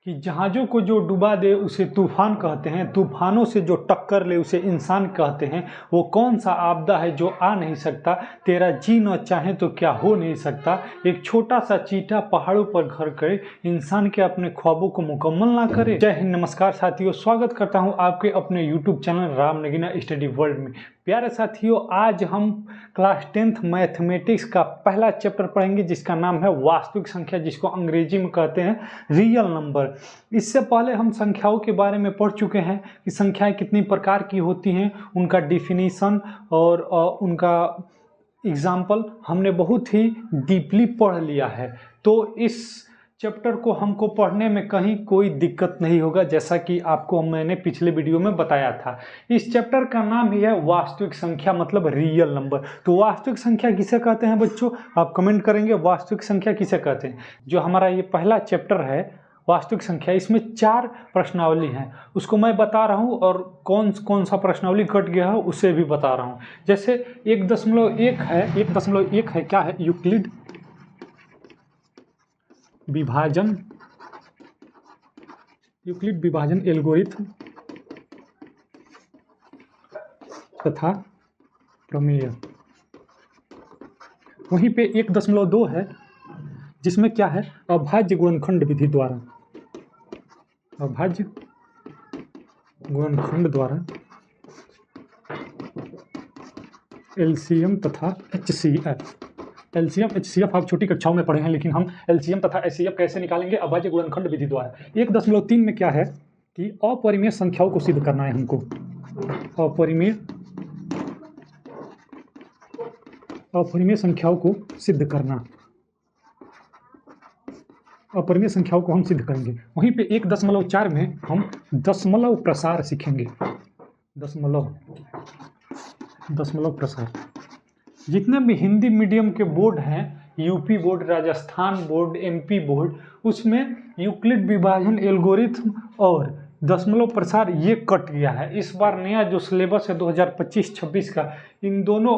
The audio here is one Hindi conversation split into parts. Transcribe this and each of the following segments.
कि जहाज़ों को जो डुबा दे उसे तूफान कहते हैं, तूफानों से जो टक्कर ले उसे इंसान कहते हैं। वो कौन सा आपदा है जो आ नहीं सकता, तेरा जी न चाहे तो क्या हो नहीं सकता। एक छोटा सा चींटा पहाड़ों पर घर करे, इंसान के अपने ख्वाबों को मुकम्मल ना करे। जय हिंद, नमस्कार साथियों, स्वागत करता हूं आपके अपने YouTube channel Ram Nagina study world में। प्यारे साथियों, आज हम क्लास 10th मैथमेटिक्स का पहला चैप्टर पढ़ेंगे जिसका नाम है वास्तविक संख्या, जिसको अंग्रेजी में कहते हैं रियल नंबर। इससे पहले हम संख्याओं के बारे में पढ़ चुके हैं कि संख्याएं कितनी प्रकार की होती हैं, उनका डिफिनीशन और उनका एग्जाम्पल हमने बहुत ही डीपली पढ़ लिया है। तो इस चैप्टर को हमको पढ़ने में कहीं कोई दिक्कत नहीं होगा, जैसा कि आपको मैंने पिछले वीडियो में बताया था। इस चैप्टर का नाम ही है वास्तविक संख्या, मतलब रियल नंबर। तो वास्तविक संख्या किसे कहते हैं बच्चों, आप कमेंट करेंगे वास्तविक संख्या किसे कहते हैं। जो हमारा ये पहला चैप्टर है वास्तविक संख्या, इसमें 4 प्रश्नावली हैं, उसको मैं बता रहा हूँ और कौन कौन सा प्रश्नावली कट गया है उसे भी बता रहा हूँ। जैसे 1.1 है, 1.1 है क्या है, यूक्लिड विभाजन एल्गोरिथम तथा प्रमेय। वहीं पे 1.2 है जिसमें क्या है, अभाज्य गुणनखंड विधि द्वारा, अभाज्य गुणनखंड द्वारा एलसीएम तथा एचसीएफ। एलसीएम एचसीएफ आप छोटी कक्षाओं में पढ़े हैं, लेकिन हम एलसीएम तथा एचसीएफ कैसे निकालेंगे, अभाज्य गुणनखंड विधि द्वारा। 1.3 में क्या है कि अपरिमेय संख्याओं को सिद्ध करना है हमको। अपरिमेय संख्याओं को सिद्ध करना, अपरिमेय संख्याओं को हम सिद्ध करेंगे। वहीं पे 1.4 में हम दशमलव प्रसार सीखेंगे। दशमलव प्रसार। जितने भी हिंदी मीडियम के बोर्ड हैं, UP board, Rajasthan board, MP board, उसमें यूक्लिड विभाजन एल्गोरिथम और दशमलव प्रसार ये कट गया है। इस बार नया जो सिलेबस है 2025-26 का, इन दोनों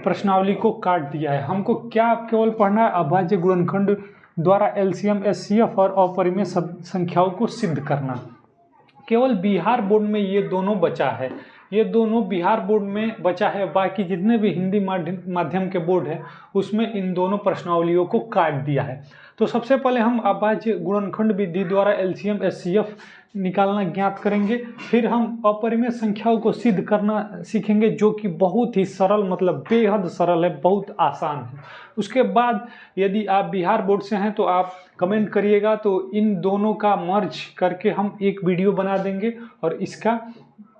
प्रश्नावली को काट दिया है। हमको क्या केवल पढ़ना है, अभाज्य गुणनखंड द्वारा एलसीएम एचसीएफ और अपरिमेय संख्याओं को सिद्ध करना। केवल बिहार बोर्ड में ये दोनों बचा है, ये दोनों बिहार बोर्ड में बचा है। बाकी जितने भी हिंदी माध्यम के बोर्ड है उसमें इन दोनों प्रश्नावलियों को काट दिया है। तो सबसे पहले हम अभाज्य गुणनखंड विधि द्वारा एलसीएम एचसीएफ निकालना ज्ञात करेंगे, फिर हम अपरिमेय संख्याओं को सिद्ध करना सीखेंगे, जो कि बहुत ही सरल, मतलब बेहद सरल है, बहुत आसान है। उसके बाद यदि आप बिहार बोर्ड से हैं तो आप कमेंट करिएगा, तो इन दोनों का मर्ज करके हम एक वीडियो बना देंगे और इसका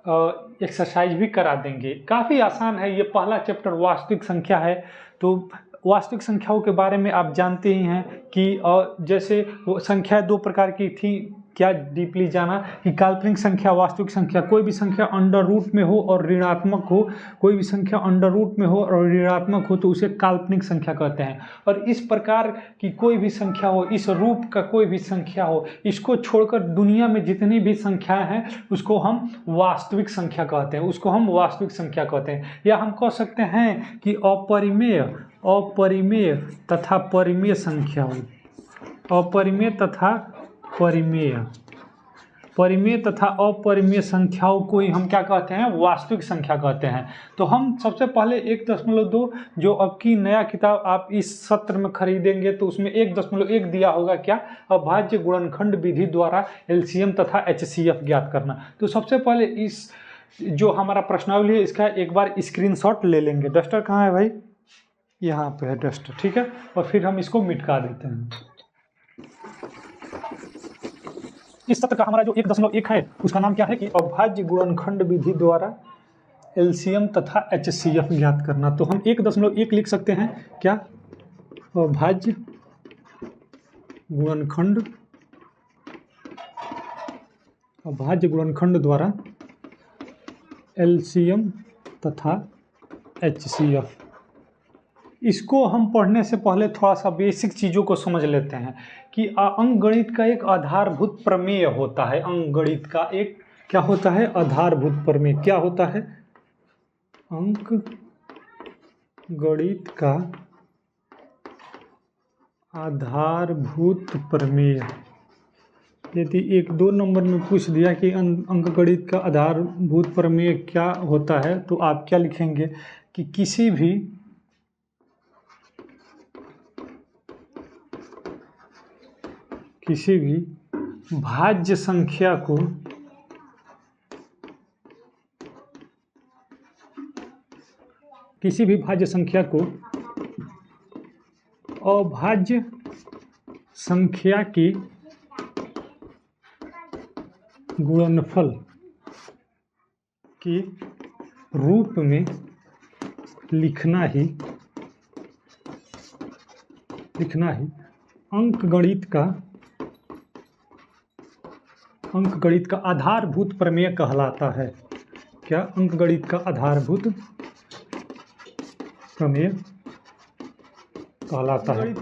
एक्सरसाइज भी करा देंगे। काफ़ी आसान है, ये पहला चैप्टर वास्तविक संख्या है। तो वास्तविक संख्याओं के बारे में आप जानते ही हैं कि जैसे संख्या 2 प्रकार की थी, क्या डीपली जाना कि काल्पनिक संख्या, वास्तविक संख्या। कोई भी संख्या अंडर रूट में हो और ऋणात्मक हो, कोई भी संख्या अंडर रूट में हो और ऋणात्मक हो तो उसे काल्पनिक संख्या कहते हैं। और इस प्रकार की कोई भी संख्या हो, इस रूप का कोई भी संख्या हो, इसको छोड़कर दुनिया में जितनी भी संख्याएं हैं उसको हम वास्तविक संख्या कहते हैं, उसको हम वास्तविक संख्या कहते हैं। या हम कह सकते हैं कि अपरिमेय तथा परिमेय संख्याओं, अपरिमेय तथा परिमेय तथा अपरिमेय संख्याओं को ही हम क्या कहते हैं, वास्तविक संख्या कहते हैं। तो हम सबसे पहले 1.2, जो अब की नया किताब आप इस सत्र में खरीदेंगे तो उसमें 1.1 दिया होगा, क्या, अभाज्य गुणनखंड विधि द्वारा एलसीएम तथा एचसीएफ ज्ञात करना। तो सबसे पहले इस जो हमारा प्रश्नावली है इसका एक बार स्क्रीनशॉट ले लेंगे। डस्टर कहाँ है भाई, यहाँ पे है डस्टर, ठीक है। और फिर हम इसको मिटका देते हैं। इस सत्र का हमारा जो 1.1 है उसका नाम क्या है कि अभाज्य गुणनखंड विधि द्वारा एलसीएम तथा एचसीएफ ज्ञात करना। तो हम 1.1 लिख सकते हैं, क्या, अभाज्य गुणनखंड द्वारा एलसीएम तथा एचसीएफ। इसको हम पढ़ने से पहले थोड़ा सा बेसिक चीज़ों को समझ लेते हैं कि अंकगणित का एक आधारभूत प्रमेय होता है। अंकगणित का एक क्या होता है, आधारभूत प्रमेय। क्या होता है, अंकगणित का आधारभूत प्रमेय। यदि 1-2 नंबर में पूछ दिया कि अंकगणित का आधारभूत प्रमेय क्या होता है, तो आप क्या लिखेंगे कि किसी भी भाज्य संख्या को अभाज्य संख्या की गुणनफल के रूप में लिखना ही अंकगणित का आधारभूत प्रमेय कहलाता है। क्या? अंकगणित का आधारभूत प्रमेय कहलाता है।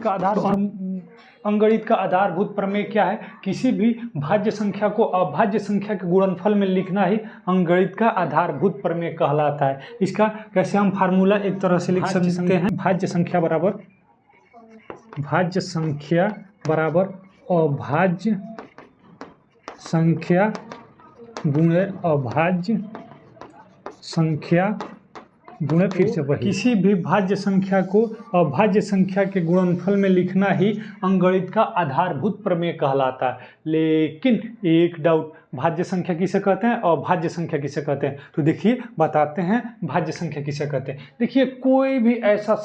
अंकगणित का आधारभूत प्रमेय क्या है? किसी भी भाज्य संख्या को अभाज्य संख्या के गुणनफल में लिखना ही अंकगणित का आधारभूत प्रमेय कहलाता है। इसका कैसे हम फार्मूला एक तरह से लिख सकते हैं, भाज्य संख्या बराबर अभाज्य संख्या गुणे अभाज्य संख्या गुणे फिर से वही। किसी भी भाज्य संख्या को अभाज्य संख्या के गुणनफल में लिखना ही अंकगणित का आधारभूत प्रमेय कहलाता है। लेकिन एक डाउट, भाज्य संख्या किसे कहते हैं और अभाज्य संख्या किसे कहते हैं? तो देखिए बताते हैं भाज्य संख्या किसे कहते हैं। देखिए कोई भी ऐसा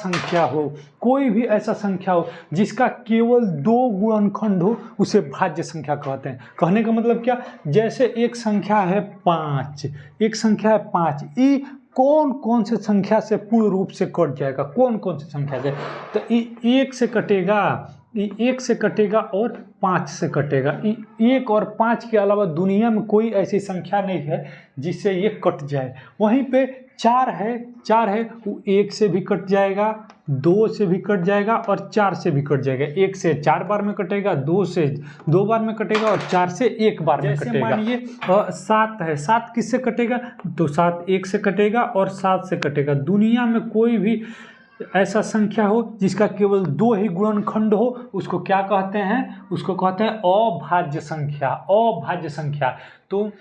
संख्या हो जिसका केवल 2 गुणनखंड हो, उसे भाज्य संख्या कहते हैं। कहने का मतलब क्या? जैसे एक संख्या है 5, ये कौन से संख्या से पूर्ण रूप से कट जाएगा? कौन से संख्या से? तो 1 से कटेगा और 5 से कटेगा। 1 और 5 के अलावा दुनिया में कोई ऐसी संख्या नहीं है जिससे ये कट जाए। वहीं पे 4 है, वो 1 से भी कट जाएगा, 2 से भी कट जाएगा और 4 से भी कट जाएगा। 1 से 4 बार में कटेगा, 2 से 2 बार में कटेगा और 4 से 1 बार में कटेगा। मानिए 7 है, 7 किससे कटेगा? तो 7 1 से कटेगा और 7 से कटेगा। दुनिया में कोई भी ऐसा संख्या हो जिसका केवल 2 ही गुणनखंड हो, उसको क्या कहते हैं? उसको कहते हैं अभाज्य संख्या। तो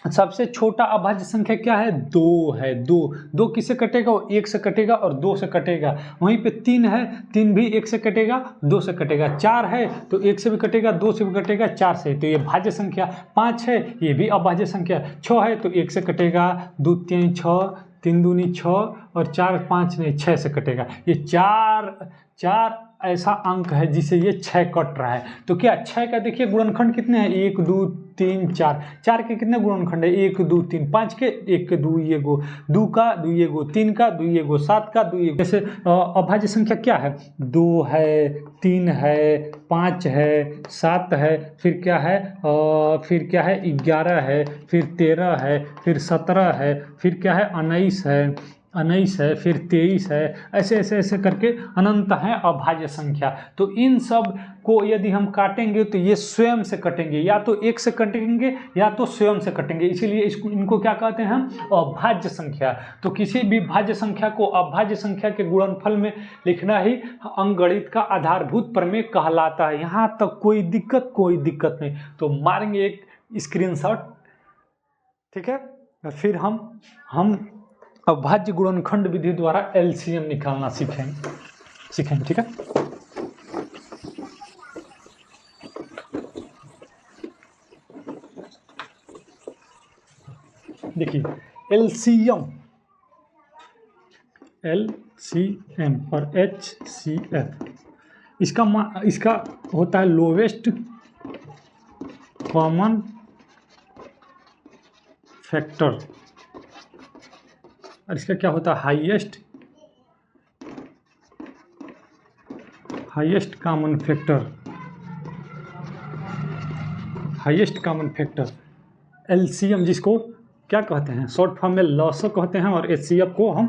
सबसे छोटा अभाज्य संख्या क्या है? 2 है। 2 किससे कटेगा? 1 से कटेगा और 2 से कटेगा। वहीं पे 3 है, 3 भी 1 से कटेगा, 2 से कटेगा। 4 है तो 1 से भी कटेगा, 2 से भी कटेगा, 4 से, तो ये भाज्य संख्या। 5 है, ये भी अभाज्य संख्या। 6 है तो 1 से कटेगा, 2 3 6, 3 दूनी 6 और 4 5 नहीं 6 से कटेगा। ये चार ऐसा अंक है जिसे ये 6 कट रहा है। तो क्या 6 का देखिए गुणनखंड कितने हैं? 1 2 3 4। 4 के कितने गुणनखंड है? 1 2 3। 5 के 1 के 2 ये गो, 2 का 2 ये गो, 3 का 2 ये गो, 7 का 2 ये गो। जैसे अभाज्य संख्या क्या है? 2 है, 3 है, 5 है, 7 है, फिर क्या है? 11 है, फिर 13 है, फिर 17 है, फिर क्या है? 19 है, फिर 23 है। ऐसे करके अनंत है अभाज्य संख्या। तो इन सब को यदि हम काटेंगे तो ये स्वयं से कटेंगे, या तो 1 से कटेंगे या तो स्वयं से कटेंगे। इसीलिए इनको क्या कहते हैं हम? अभाज्य संख्या। तो किसी भी भाज्य संख्या को अभाज्य संख्या के गुणनफल में लिखना ही अंकगणित का आधारभूत प्रमेय कहलाता है। यहाँ तक कोई दिक्कत नहीं। तो मारेंगे एक स्क्रीनशॉट, ठीक है? फिर हम अभाज्य गुणनखंड विधि द्वारा एलसीएम निकालना सीखेंगे, ठीक है? देखिए एलसीएम और एचसीएफ, इसका होता है लोवेस्ट कॉमन फैक्टर और इसका क्या होता है? Highest common factor. एलसीएम जिसको क्या कहते हैं, शॉर्ट फॉर्म में लॉसो कहते हैं और एचसीएफ को हम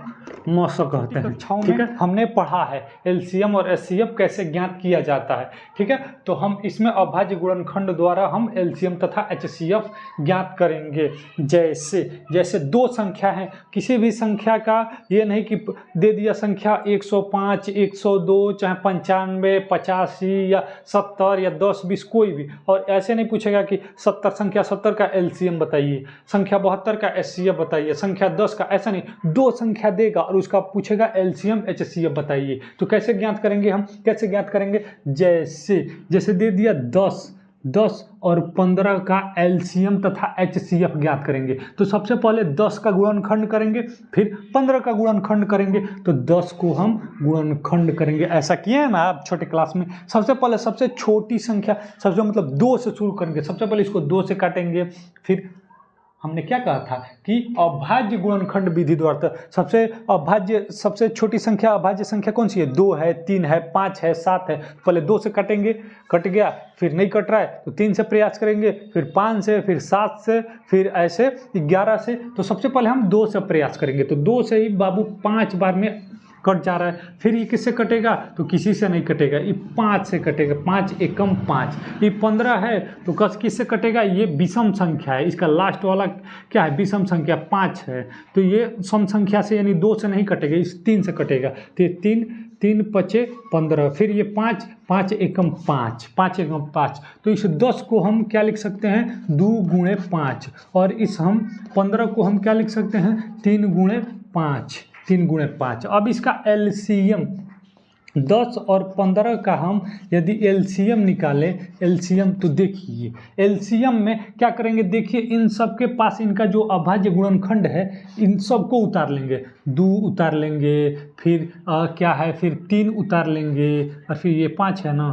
मौसो कहते हैं। ठीक है, हमने पढ़ा है एलसीएम और एचसीएफ कैसे ज्ञात किया जाता है। ठीक है, तो हम इसमें अभाज्य गुणनखंड द्वारा हम एलसीएम तथा एचसीएफ ज्ञात करेंगे। जैसे दो संख्या है, किसी भी संख्या का ये नहीं कि दे दिया संख्या 105, 102, चाहे 95, 85 या 70 या 10, 20 कोई भी, और ऐसे नहीं पूछेगा कि 70 संख्या 70 का एलसीएम बताइए, संख्या 72 का एचसीएफ बताइए, संख्या 10 का, ऐसा नहीं, दो संख्या देगा और उसका पूछेगा एलसीएम एचसीएफ बताइए। तो कैसे ज्ञात करेंगे हम, कैसे ज्ञात करेंगे, जैसे दे दिया 10 और 15 का एलसीएम तथा एचसीएफ ज्ञात करेंगे। तो सबसे पहले 10 का गुणनखंड करेंगे, फिर 15 का गुणनखंड करेंगे। तो 10 को हम गुणनखंड करेंगे, ऐसा किए हैं ना आप छोटे क्लास में। सबसे पहले सबसे छोटी संख्या, सबसे मतलब 2 से शुरू करेंगे। सबसे पहले इसको 2 से काटेंगे, फिर हमने क्या कहा था कि अभाज्य गुणनखंड विधि द्वारा सबसे छोटी संख्या अभाज्य संख्या कौन सी है, 2 है, 3 है, 5 है, 7 है। पहले 2 से काटेंगे, कट गया, फिर नहीं कट रहा है तो 3 से प्रयास करेंगे, फिर 5 से, फिर 7 से, फिर ऐसे 11 से। तो सबसे पहले हम 2 से प्रयास करेंगे। तो 2 से ही बाबू 5 बार में कट जा रहा है। फिर ये किससे कटेगा, तो किसी से नहीं कटेगा, ये 5 से कटेगा, 5 एकम 5। ये 15 है तो किससे कटेगा, ये विषम संख्या है, इसका लास्ट वाला क्या है, विषम संख्या 5 है। तो ये सम संख्या से यानी 2 से नहीं कटेगा, इस 3 से कटेगा। तो ये 3 पचे 15, फिर ये 5 एकम 5। तो इस 10 को हम क्या लिख सकते हैं, 2 गुणे 5, और इस हम 15 को हम क्या लिख सकते हैं, 3 गुणे 5। अब इसका एलसीएम 10 और 15 का हम यदि एलसीएम निकालें, एलसीएम तो देखिए एलसीएम में क्या करेंगे, देखिए इन सब के पास इनका जो अभाज्य गुणनखंड है इन सब को उतार लेंगे। 2 उतार लेंगे, फिर क्या है, फिर 3 उतार लेंगे, और फिर ये 5 है ना,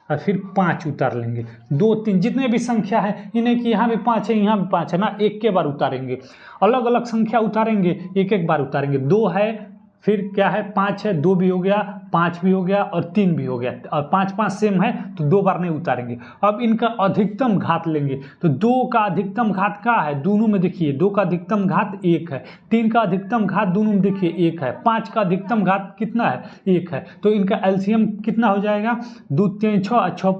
और फिर 5 उतार लेंगे। 2, 3 जितने भी संख्या है, इन्हें कि यहाँ भी 5 है, यहाँ भी 5 है ना, एक के बार उतारेंगे। अलग अलग संख्या उतारेंगे, एक बार उतारेंगे। 2 है, फिर क्या है, 5 है, 2 भी हो गया, 5 भी हो गया और 3 भी हो गया, और 5 सेम है तो 2 बार नहीं उतारेंगे। अब इनका अधिकतम घात लेंगे। तो 2 का अधिकतम घात क्या है, दोनों में देखिए 2 का अधिकतम घात 1 है, 3 का अधिकतम घात दोनों में देखिए 1 है, 5 का अधिकतम घात कितना है, 1 है। तो इनका एलसीएम कितना हो जाएगा, 2 3 6, 6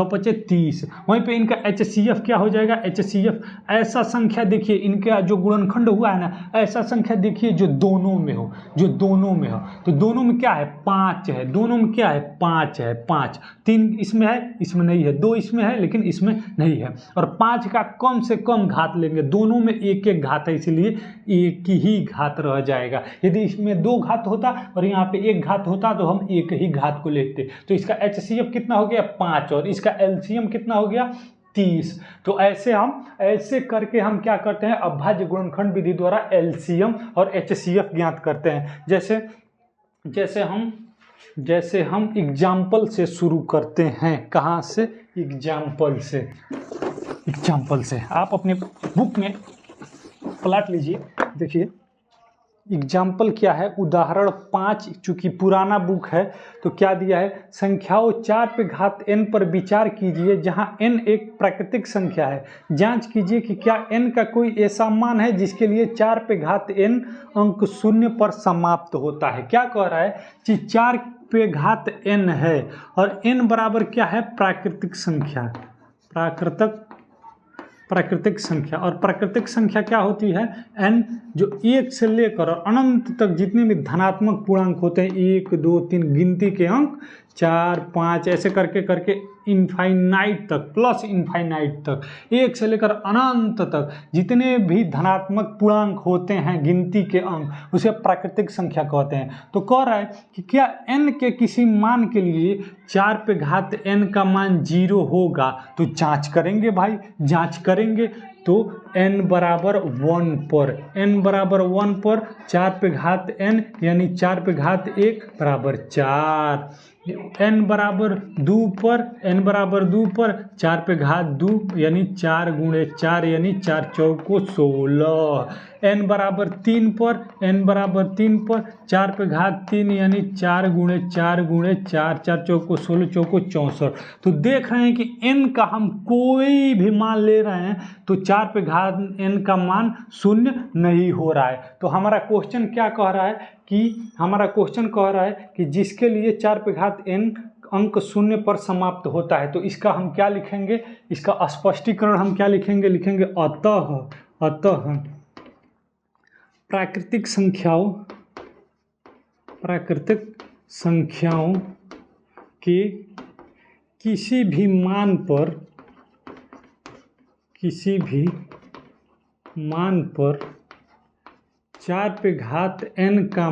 पचे 30। वहीं पे इनका एचसीएफ क्या हो जाएगा, एचसीएफ ऐसा संख्या देखिए, इनका जो गुणनखंड हुआ है ना, ऐसा संख्या देखिए जो दोनों में हो। तो दोनों में क्या है, 5 है, दोनों में क्या है, 5 है, 5। 3 इसमें है, इसमें नहीं है, 2 इसमें है लेकिन इसमें नहीं है, और 5 का कम से कम घात लेंगे। दोनों में एक घात है, इसलिए एक ही घात रह जाएगा। यदि इसमें 2 घात होता और यहाँ पे 1 घात होता तो हम एक ही घात को लेते। तो इसका एचसीएफ कितना हो गया, 5, और इसका एलसीएम कितना हो गया, 30। तो ऐसे करके हम क्या करते हैं, अभाज्य गुणनखंड विधि द्वारा एलसीएम और एचसीएफ ज्ञात करते हैं। जैसे हम एग्जाम्पल से शुरू करते हैं। कहाँ से, एग्जाम्पल से आप अपने बुक में पलट लीजिए, देखिए एग्जाम्पल क्या है, उदाहरण 5, चूंकि पुराना बुक है तो क्या दिया है, संख्याओं 4 पे घात n पर विचार कीजिए जहां n एक प्राकृतिक संख्या है। जांच कीजिए कि क्या n का कोई ऐसा मान है जिसके लिए 4 पे घात n अंक 0 पर समाप्त होता है। क्या कह रहा है कि 4 पे घात n है और n बराबर क्या है, प्राकृतिक संख्या, प्राकृतिक संख्या। और प्राकृतिक संख्या क्या होती है, n जो 1 से लेकर और अनंत तक जितने भी धनात्मक पूर्णांक होते हैं, 1 2 3 गिनती के अंक 4 5 ऐसे करके इनफाइनाइट तक, प्लस इनफाइनाइट तक, 1 से लेकर अनंत तक जितने भी धनात्मक पूर्णांक होते हैं गिनती के अंक, उसे प्राकृतिक संख्या कहते हैं। तो कह रहा है कि क्या n के किसी मान के लिए 4 पे घात n का मान 0 होगा। तो जांच करेंगे भाई, जांच करेंगे तो n बराबर 1 पर 4 पे घात n यानी 4 पे घात 1 बराबर 4, n बराबर 2 पर 4 पे घात 2 यानी 4 गुणे 4 यानी 4 चौको 16, n बराबर 3 पर, n बराबर 3 पर 4 पे घात 3 यानी 4 गुणे 4 गुणे 4, 4 चौको 16 चौको 64। तो देख रहे हैं कि n का हम कोई भी मान ले रहे हैं तो 4 पे घात n का मान शून्य नहीं हो रहा है। तो हमारा क्वेश्चन क्या कह रहा है कि जिसके लिए 4 पे घात n अंक शून्य पर समाप्त होता है, तो इसका हम क्या लिखेंगे, इसका स्पष्टीकरण हम क्या लिखेंगे, अतः प्राकृतिक संख्याओं के किसी भी मान पर 4 पे घात n का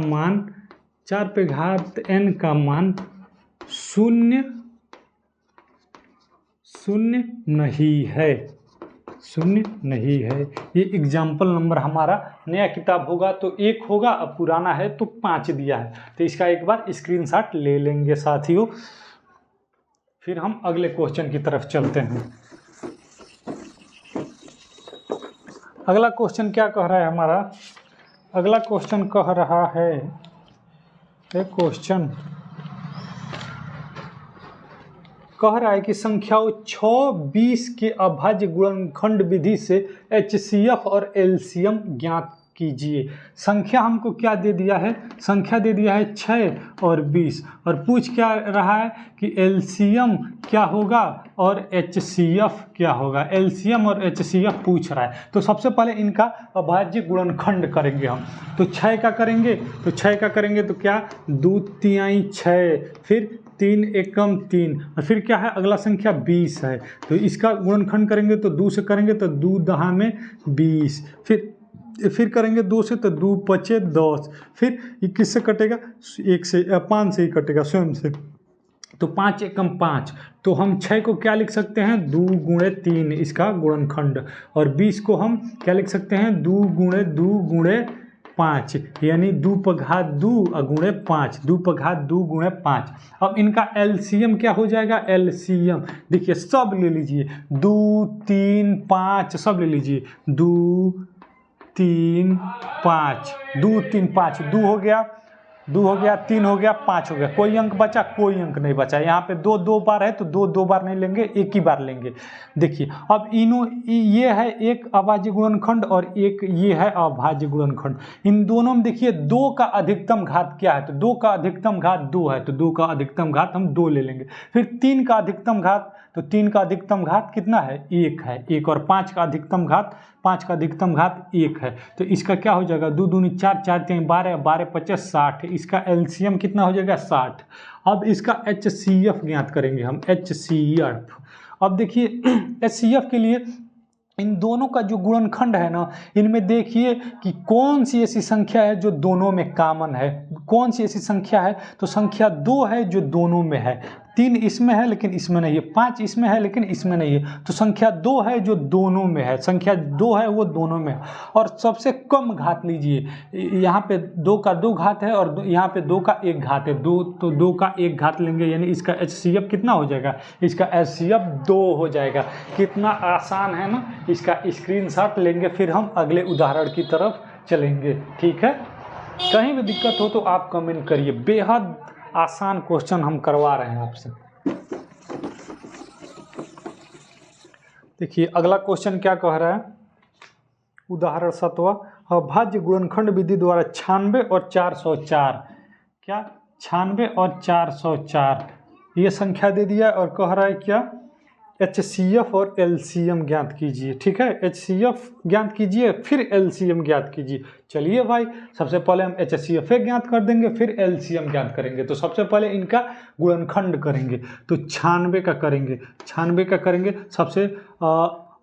मान शून्य नहीं है। ये एग्जाम्पल नंबर हमारा नया किताब होगा तो 1 होगा, अब पुराना है तो 5 दिया है, तो इसका एक बार स्क्रीनशॉट ले लेंगे साथियों। फिर हम अगले क्वेश्चन की तरफ चलते हैं। अगला क्वेश्चन क्या कह रहा है हमारा, अगला क्वेश्चन कह रहा है, कि संख्याओं 6, 20 के अभाज्य गुणनखंड विधि से HCF और LCM ज्ञात कीजिए। संख्या हमको क्या दे दिया है, 6 और 20, और पूछ क्या रहा है कि LCM क्या होगा और HCF क्या होगा। LCM और HCF पूछ रहा है, तो सबसे पहले इनका अभाज्य गुणनखंड करेंगे हम। तो 6 का करेंगे तो क्या 2 तिहाई 6, फिर 3 एकम 3, और फिर क्या है अगला संख्या 20 है, तो इसका गुणनखंड करेंगे तो 2 से करेंगे तो 2 दहा में 20, फिर करेंगे 2 से तो 2 पचे 10, फिर 21 से कटेगा 5 से ही कटेगा स्वयं से, तो 5 एकम 5। तो हम 6 को क्या लिख सकते हैं, 2 गुणे 3 इसका गुणनखंड, और 20 को हम क्या लिख सकते हैं, 2 गुणे 5, यानी 2 पर घात 2 गुणे 5, 2 पर घात 2 गुणे 5। अब इनका LCM क्या हो जाएगा, LCM देखिए सब ले लीजिए, 2 3 5 सब ले लीजिए, 2 3 5, 2 3 5, 2 हो गया, 3 हो गया, 5 हो गया, कोई अंक बचा, कोई अंक नहीं बचा। यहाँ पे 2 बार है तो 2 बार नहीं लेंगे, एक ही बार लेंगे। देखिए अब ये है एक अभाज्य गुणनखंड और एक ये है अभाज्य गुणनखंड। इन दोनों में देखिए 2 का अधिकतम घात क्या है, तो 2 का अधिकतम घात 2 है, तो 2 का अधिकतम घात हम 2 ले लेंगे। फिर 3 का अधिकतम घात, तो 3 का अधिकतम घात कितना है, 1 है, 1, और 5 का अधिकतम घात 1 है, तो इसका क्या हो जाएगा, 2 दूनी 4, 4 3 12, 12 25 60, इसका LCM कितना हो जाएगा 60। अब इसका HCF ज्ञात करेंगे हम, HCF। अब देखिए HCF के लिए इन दोनों का जो गुणनखंड है ना, इनमें देखिए कि कौन सी ऐसी संख्या है जो दोनों में कॉमन है, कौन सी ऐसी संख्या है, तो संख्या 2 है जो दोनों में है, 3 इसमें है लेकिन इसमें नहीं है, 5 इसमें है लेकिन इसमें नहीं है, तो संख्या 2 है जो दोनों में है, संख्या 2 है वो दोनों में है। और सबसे कम घात लीजिए, यहाँ पे 2 का 2 घात है और यहाँ पे 2 का 1 घात है, 2 तो 2 का 1 घात लेंगे, यानी इसका HCF कितना हो जाएगा, इसका HCF 2 हो जाएगा। कितना आसान है ना, इसका स्क्रीनशॉट लेंगे, फिर हम अगले उदाहरण की तरफ चलेंगे। ठीक है, कहीं भी दिक्कत हो तो आप कमेंट करिए, बेहद आसान क्वेश्चन हम करवा रहे हैं आपसे। देखिए अगला क्वेश्चन क्या कह रहा है, उदाहरण 7वां, अभाज्य गुणनखंड विधि द्वारा 96 और 404, क्या 96 और 404 ये संख्या दे दिया और कह रहा है क्या, HCF और LCM ज्ञात कीजिए। ठीक है, HCF ज्ञात कीजिए फिर LCM ज्ञात कीजिए। चलिए भाई, सबसे पहले हम HCF ज्ञात कर देंगे, फिर LCM ज्ञात करेंगे। तो सबसे पहले इनका गुणनखंड करेंगे, तो 96 का करेंगे। सबसे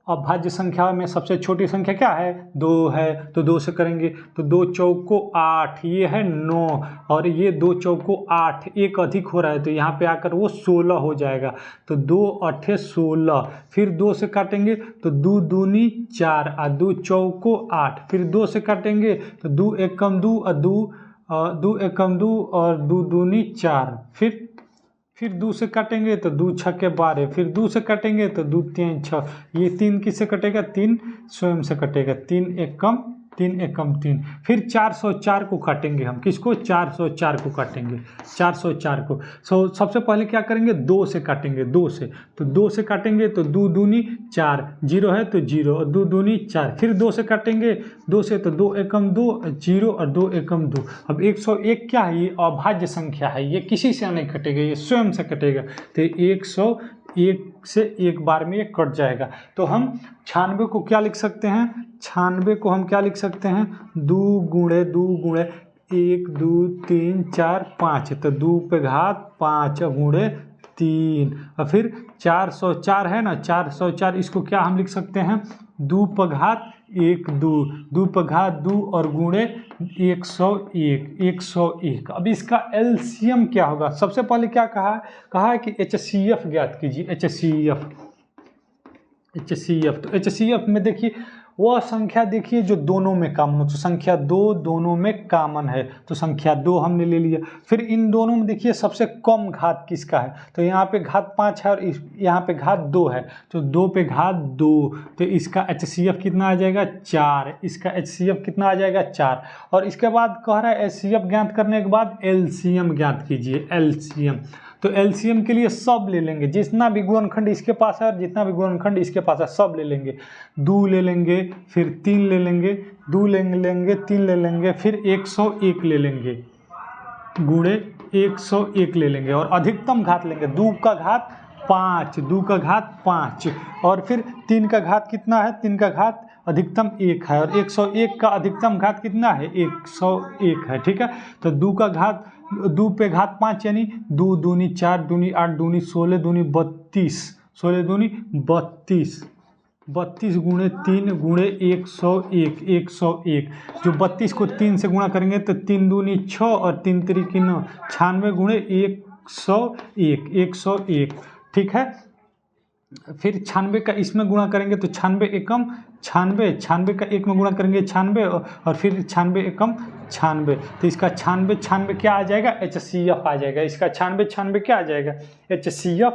अभाज्य संख्या में सबसे छोटी संख्या क्या है, 2 है, तो 2 से करेंगे, तो 2 चौको 8, ये है 9, और ये 2 चौको 8, एक अधिक हो रहा है तो यहाँ पे आकर वो 16 हो जाएगा, तो 2 8 16, फिर 2 से काटेंगे तो 2 दूनी 4 और 2 चौको 8, फिर 2 से काटेंगे तो 2 एकम 2 और 2 एकम 2 और 2 दूनी 4, फिर 2 से काटेंगे तो 2 छक्के 12, फिर 2 से काटेंगे तो 2 3 6, ये 3 किससे कटेगा, 3 स्वयं से कटेगा, 3 एकम 3 एकम 3। फिर 404 को काटेंगे हम, किसको? 404 को काटेंगे, 404 को। सबसे पहले क्या करेंगे? 2 से काटेंगे, 2 से। तो 2 से काटेंगे तो 2 दूनी 4, 0 है तो 0 और 2 दूनी 4। फिर 2 से काटेंगे, 2 से तो 2 एकम 2, 0 और 2 एकम 2। अब 101 क्या है? ये अभाज्य संख्या है, ये किसी से नहीं कटेगा, ये स्वयं से कटेगा। तो 101 से एक बार में ये कट जाएगा। तो हम 96 को क्या लिख सकते हैं? 96 को हम क्या लिख सकते हैं? 2 गुणे 2 गुणे 1 2 3 4 5, तो 2 पे घात 5 गुणे 3। और फिर 404 है ना, 404 इसको क्या हम लिख सकते हैं? 2 पे घात 1 2, 2 पे घात 2 और गुणे 101, 101। अब इसका एलसीएम क्या होगा? सबसे पहले क्या कहा है कि HCF ज्ञात कीजिए, HCF। तो HCF में देखिए वह संख्या देखिए जो दोनों में कॉमन हो, तो संख्या 2 दोनों में कॉमन है, तो संख्या 2 हमने ले लिया। फिर इन दोनों में देखिए सबसे कम घात किसका है? तो यहाँ पे घात 5 है और यहाँ पे घात 2 है, तो 2 पे घात 2, तो इसका HCF कितना आ जाएगा? 4। इसका HCF कितना आ जाएगा? 4। और इसके बाद कह रहा है HCF ज्ञात करने के बाद LCM ज्ञात कीजिए, LCM। तो एलसीएम के लिए सब ले लेंगे, जितना भी गुणनखंड इसके पास है और जितना भी गुणनखंड इसके पास है सब ले लेंगे। 2 ले लेंगे, फिर 3 ले लेंगे, 2 ले लेंगे, 3 ले लेंगे, फिर 101 ले लेंगे, गुणे 101 ले लेंगे और अधिकतम घात लेंगे 2 का घात 5, 2 का घात 5। और फिर 3 का घात कितना है? 3 का घात अधिकतम 1 है और 101 का अधिकतम घात कितना है? 101 है, ठीक है। तो 2 का घात 2 पे घात 5 यानी 2 दूनी 4 दूनी 8 दूनी 16 दूनी 32, 16 दूनी 32, 32 गुणे 3 गुणे 101, 101। जो 32 को 3 से गुणा करेंगे तो 3 दूनी 6 और 3 तिरिकी 9, 96 गुणे 101, 101, ठीक है। फिर 96 का इसमें गुणा करेंगे तो 96 एकम 96, 96 का 1 में गुणा करेंगे 96 और फिर 96 एकम 96। तो इसका 96 96 क्या आ जाएगा? HCF आ जाएगा। इसका 96 96 क्या आ जाएगा? HCF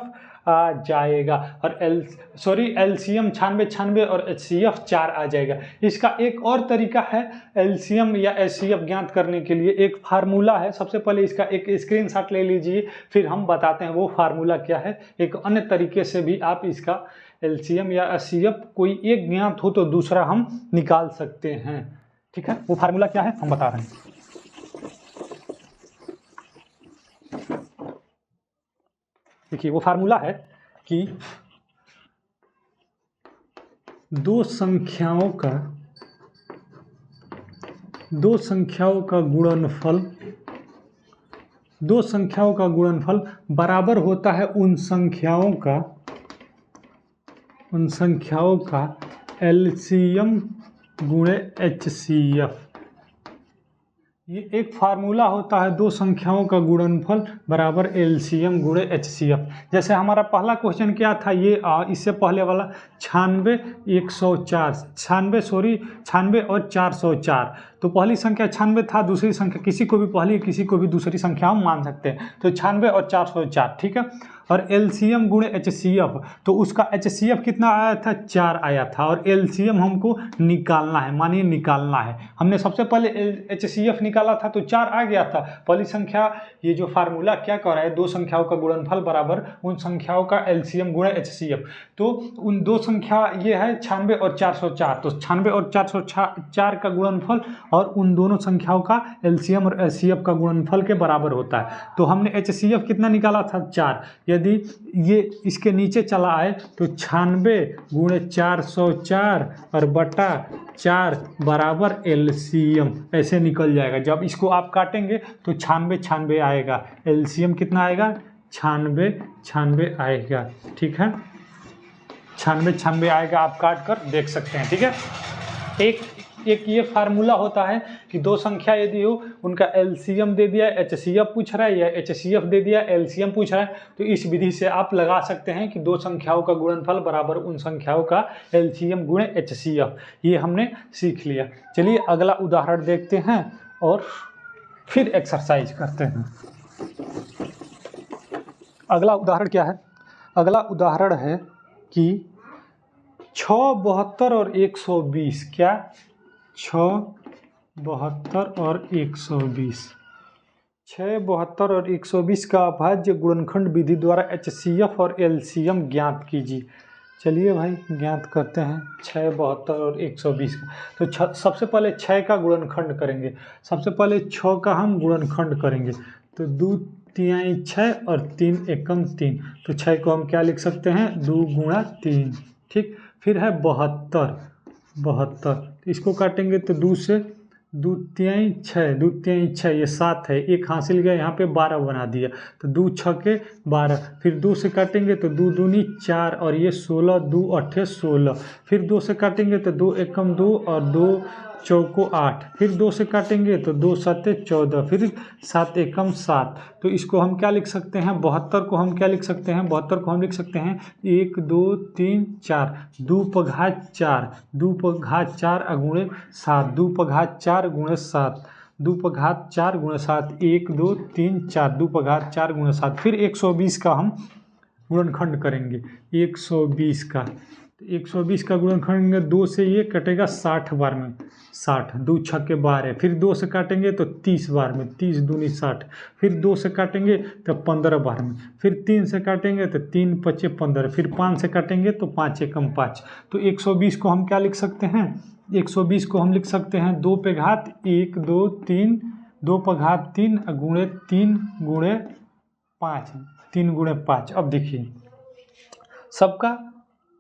आ जाएगा। और LCM 96 96 और HCF 4 आ जाएगा। इसका एक और तरीका है LCM या HCF ज्ञात करने के लिए, एक फार्मूला है। सबसे पहले इसका एक स्क्रीनशॉट ले लीजिए, फिर हम बताते हैं वो फार्मूला क्या है। एक अन्य तरीके से भी आप इसका LCM या HCF कोई एक ज्ञात हो तो दूसरा हम निकाल सकते हैं, ठीक है। वो फार्मूला क्या है हम बता रहे हैं। देखिए वो फार्मूला है कि दो संख्याओं का गुणनफल बराबर होता है उन संख्याओं का LCM गुणे HCF। ये एक फार्मूला होता है, दो संख्याओं का गुणनफल बराबर LCM गुणे HCF। जैसे हमारा पहला क्वेश्चन क्या था, ये इससे पहले वाला 96 और 404। तो पहली संख्या 96 था, दूसरी संख्या किसी को भी पहली किसी को भी दूसरी संख्या हम मान सकते हैं। तो 96 और 404, ठीक है। और LCM गुणे HCF, तो उसका HCF कितना आया था? 4 आया था और LCM हमको निकालना है, मानिए निकालना है। हमने सबसे पहले HCF निकाला था तो 4 आ गया था पहली संख्या। ये जो फार्मूला क्या कह रहा है, दो संख्याओं का गुणनफल बराबर उन संख्याओं का LCM गुणे HCF। तो उन दो संख्या ये है 96 और 404, तो 96 और 404 का गुणनफल और उन दोनों संख्याओं का LCM और HCF का गुणनफल के बराबर होता है। तो हमने HCF कितना निकाला था? 4। यदि ये इसके नीचे चला आए तो 96 गुणे 404 और बटा 4 बराबर LCM ऐसे निकल जाएगा। जब इसको आप काटेंगे तो 96 96 आएगा, LCM कितना आएगा? 96 96 आएगा, ठीक है। 96 96 आएगा, आप काट कर देख सकते हैं, ठीक है। एक ये फार्मूला होता है कि दो संख्या यदि हो उनका LCM दे दिया, HCF पूछ रहा है, या HCF दे दिया LCM पूछ रहा है, तो इस विधि से आप लगा सकते हैं कि दो संख्याओं का गुणनफल बराबर उन संख्याओं का LCM गुणे HCF। ये हमने सीख लिया। चलिए अगला उदाहरण देखते हैं और फिर एक्सरसाइज करते हैं। अगला उदाहरण क्या है? अगला उदाहरण है कि 6, 72 और 120 क्या 6, 72 और 120। 6, 72 और 120 का अभाज्य गुणनखंड विधि द्वारा HCF और LCM ज्ञात कीजिए। चलिए भाई ज्ञात करते हैं 6, 72 और 120 का। तो सबसे पहले 6 का गुणनखंड करेंगे। सबसे पहले 6 का हम गुणनखंड करेंगे। तो 2 तिहाई 6 और 3 एकम 3। तो 6 को हम क्या लिख सकते हैं, 2 गुणा 3। ठीक, फिर है 72। इसको काटेंगे तो 2 से 2 तिहाई 6, 2 तिहाई 6, ये 7 है, एक हासिल गया, यहाँ पे 12 बना दिया। तो 2 छके 12, फिर 2 से काटेंगे तो 2 दूनी 4 और ये 16, 2 अट्ठे 16। फिर 2 से काटेंगे तो 2 एकम 2 और 2 चौको 8। फिर 2 से काटेंगे तो 2 सत्ते 14, फिर 7 एकम 7। तो इसको हम क्या लिख सकते हैं, 72 को हम क्या लिख सकते हैं, 72 को हम लिख सकते हैं 1 2 3 4, 2 पर घात 4, 2 पर घात 4 गुणे 7, 2 पर घात 4 गुणे 7, 2 पर घात 4 गुणे 7, 1 2 3 4, 2 पर घात 4 गुणे 7। फिर 120 का हम गुणनखंड करेंगे। 120 का 120 का गुणनखंड 2 से ये कटेगा 60 बार में, 60, 2 छक्के 12। फिर 2 से काटेंगे तो 30 बार में, 30 दूनी 60। फिर 2 से काटेंगे तो 15 बार में। फिर 3 से काटेंगे तो 3 पचे 15। फिर 5 से काटेंगे तो 5 एकम 5। तो 120 को हम क्या लिख सकते हैं, 120 को हम लिख सकते हैं 2 पे घात 1 2 3, 2 पर घात 3 गुणे 3 गुणे 5, 3 गुणे 5। अब देखिए सबका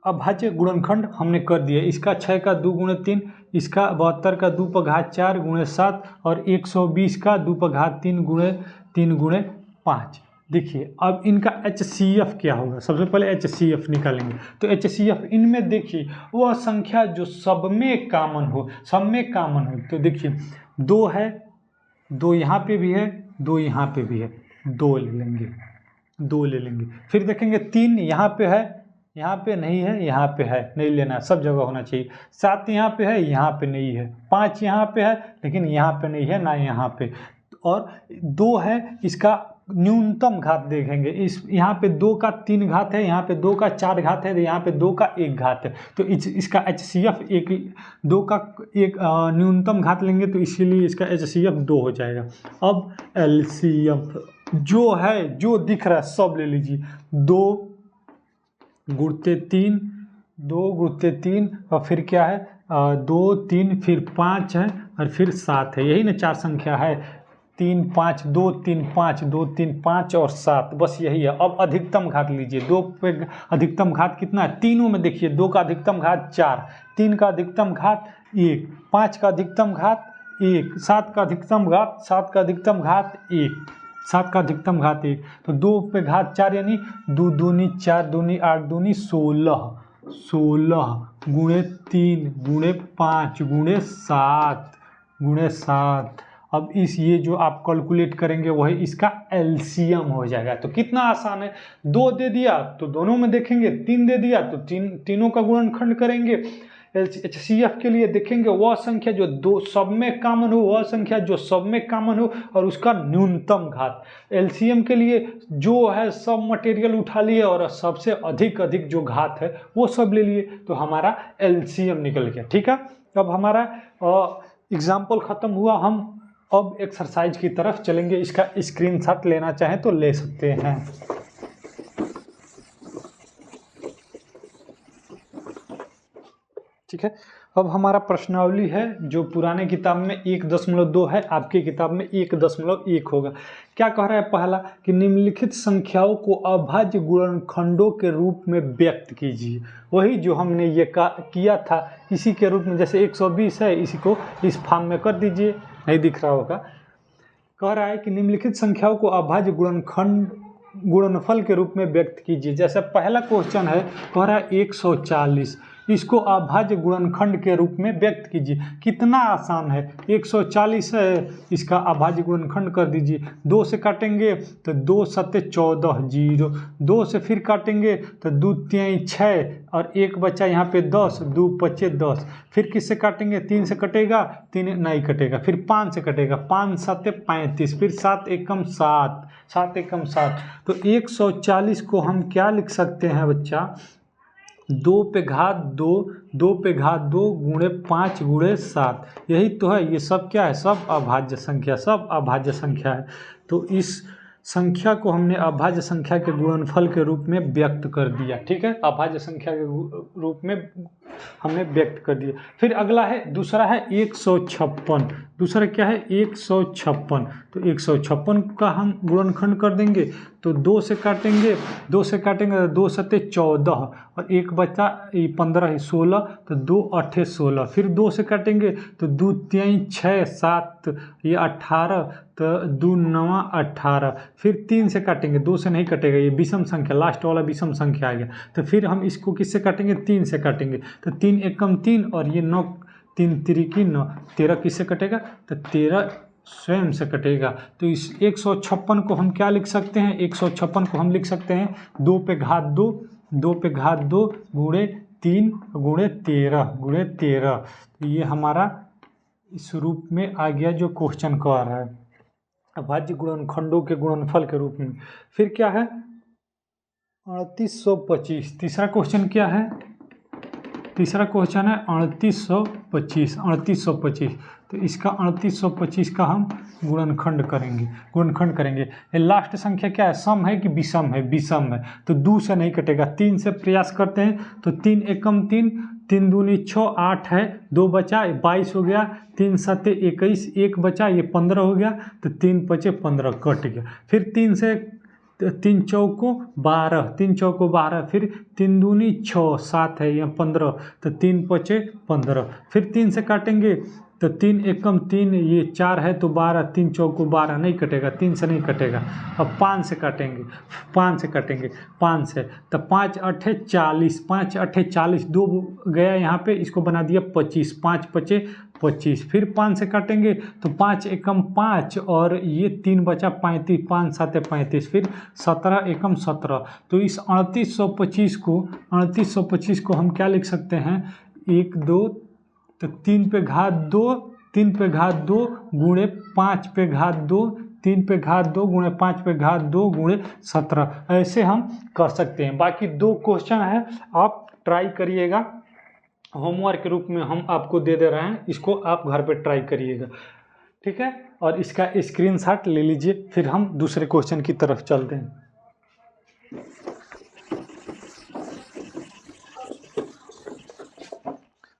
अभाज्य गुणनखंड हमने कर दिया। इसका 6 का 2 गुणे 3, इसका 72 का 2 पर घात 4 गुणे 7 और 120 का 2 पर घात 3 गुणे 5। देखिए अब इनका HCF क्या होगा। सबसे पहले HCF निकालेंगे। तो HCF इनमें देखिए वह संख्या जो सब में कॉमन हो, तो देखिए 2 है, 2 यहाँ पे भी है, 2 यहाँ पे भी है, 2 ले लेंगे। फिर देखेंगे 3 यहाँ पे है, यहाँ पे नहीं है, यहाँ पे है, नहीं लेना, सब जगह होना चाहिए। 7 यहाँ पे है, यहाँ पे नहीं है। 5 यहाँ पे है लेकिन यहाँ पे नहीं है, ना यहाँ पे। और 2 है, इसका न्यूनतम घात देखेंगे। इस यहाँ पे 2 का 3 घात है, यहाँ पे 2 का 4 घात है, तो यहाँ पे 2 का 1 घात है। तो इसका HCF 2 का 1 न्यूनतम घात लेंगे, तो इसीलिए इसका HCF 2 हो जाएगा। अब LCF जो है, जो दिख रहा है सब ले लीजिए। 2 गुणते 3, 2 गुणते 3 और फिर क्या है 2 3, फिर 5 है और फिर 7 है। यही ना 4 संख्या है, 3 5 2 3 5, 2 3 5 और 7, बस यही है। अब अधिकतम घात लीजिए। 2 पे अधिकतम घात कितना है, तीनों में देखिए। 2 का अधिकतम घात 4, 3 का अधिकतम घात 1, 5 का अधिकतम घात 1, 7 का अधिकतम घात 7 का अधिकतम घात 1, 7 का अधिकतम घात 1। तो 2 पे घात 4 यानी 2 दूनी 4 दूनी 8 दूनी 16, 16 गुणे 3 गुणे 5 गुणे 7। अब ये जो आप कैलकुलेट करेंगे वही इसका LCM हो जाएगा। तो कितना आसान है, 2 दे दिया तो दोनों में देखेंगे, 3 दे दिया तो तीनों का गुणनखंड करेंगे। HCF के लिए देखेंगे वह संख्या जो दो सब में कॉमन हो, वह संख्या जो सब में कॉमन हो और उसका न्यूनतम घात। LCM के लिए जो है सब मटेरियल उठा लिए और सबसे अधिक जो घात है वो सब ले लिए, तो हमारा LCM निकल गया। ठीक है, अब हमारा एग्जाम्पल खत्म हुआ। हम अब एक्सरसाइज की तरफ चलेंगे। इसका स्क्रीनशॉट लेना चाहें तो ले सकते हैं। ठीक है, अब हमारा प्रश्नावली है जो पुराने किताब में 1.2 है, आपकी किताब में 1.1 होगा। क्या कह रहा है, पहला कि निम्नलिखित संख्याओं को अभाज्य गुणनखंडों के रूप में व्यक्त कीजिए। वही जो हमने ये किया था इसी के रूप में, जैसे 120 है इसी को इस फॉर्म में कर दीजिए, नहीं दिख रहा होगा। कह रहा है कि निम्नलिखित संख्याओं को अभाज्य गुणनफल के रूप में व्यक्त कीजिए। जैसे पहला क्वेश्चन है, कह रहा है 140, इसको अभाज्य गुणनखंड के रूप में व्यक्त कीजिए। कितना आसान है, 140 है, इसका अभाज्य गुणनखंड कर दीजिए। 2 से काटेंगे तो 2 सत्ते 14, 0। 2 से फिर काटेंगे तो 2 तिहाई 6 और 1 बचा यहाँ पे 10, 2 पचे 10। फिर किससे काटेंगे, 3 से कटेगा, 3 नहीं कटेगा। फिर 5 से कटेगा, 5 सत्ते 35, फिर 7 एकम 7, 7 एकम 7। तो 140 को हम क्या लिख सकते हैं बच्चा, 2 पे घात 2, 2 पे घात 2 गुणे 5 गुणे 7, यही तो है। ये सब क्या है? सब अभाज्य संख्या, सब अभाज्य संख्या है। तो इस संख्या को हमने अभाज्य संख्या के गुणनफल के रूप में व्यक्त कर दिया। ठीक है, अभाज्य संख्या के रूप में हमने व्यक्त कर दिया। फिर अगला है, दूसरा है 156। दूसरा क्या है? 156। तो 156 का हम गुणनखंड कर देंगे तो 2 से काटेंगे, 2 से काटेंगे तो 2 सते 14 और 1 बचा 15 16, तो 2 8 16। फिर 2 से काटेंगे तो 2 3 6 7, ये 18, तो 2 9 18। फिर 3 से काटेंगे, 2 से नहीं कटेगा, ये विषम संख्या, लास्ट वाला विषम संख्या आ गया। तो फिर हम इसको किससे काटेंगे? 3 से काटेंगे। तो 3 एकम 3 और ये 9 3 तिरिकी 9, 13 किससे कटेगा? तो 13 स्वयं से कटेगा। तो इस 156 को हम क्या लिख सकते हैं? 156 को हम लिख सकते हैं 2 पे घात 2, 2 पे घात 2 गुणे 3 गुणे 13। तो ये हमारा इस रूप में आ गया जो क्वेश्चन कर रहा है, अभाज्य गुणनखंडों के गुणनफल के रूप में। फिर क्या है? 3825। तीसरा क्वेश्चन क्या है? तीसरा क्वेश्चन है 3825। तो इसका 3825 का हम गुणनखंड करेंगे। ये लास्ट संख्या क्या है? सम है कि विषम है? विषम है। तो 2 से नहीं कटेगा, 3 से प्रयास करते हैं। तो 3 एकम 3, 3 दूनी 6 8 है, 2 बचा 22 हो गया, 3 सते 21, 1 बचा ये 15 हो गया, तो 3 5 15 कट गया। फिर 3 से 3 चौको 12, 3 चौको 12, फिर 3 दूनी 6 7 है, यहाँ 15, तो 3 5 15। फिर 3 से काटेंगे तो 3 एकम 3, ये 4 है तो 12, 3 चौको 12 नहीं कटेगा, 3 से नहीं कटेगा। अब 5 से काटेंगे, 5 से काटेंगे, 5 से तो 5 8 40, 5 8 40, 2 गया यहाँ पे, इसको बना दिया 25, 5 5 25। फिर 5 से काटेंगे तो 5 एकम 5 और ये 3 बचा 35, 5 7 35, फिर 17 एकम 17। तो इस 3825 को हम क्या लिख सकते हैं? 1 2, तो 3 पे घात 2, 3 पे घात 2 गुणे 5 पे घात 2, 3 पे घात 2 गुणे 5 पे घात 2 गुणे 17। ऐसे हम कर सकते हैं। बाकी 2 क्वेश्चन है, आप ट्राई करिएगा, होमवर्क के रूप में हम आपको दे रहे हैं, इसको आप घर पे ट्राई करिएगा। ठीक है, और इसका स्क्रीनशॉट ले लीजिए। फिर हम दूसरे क्वेश्चन की तरफ चलते हैं।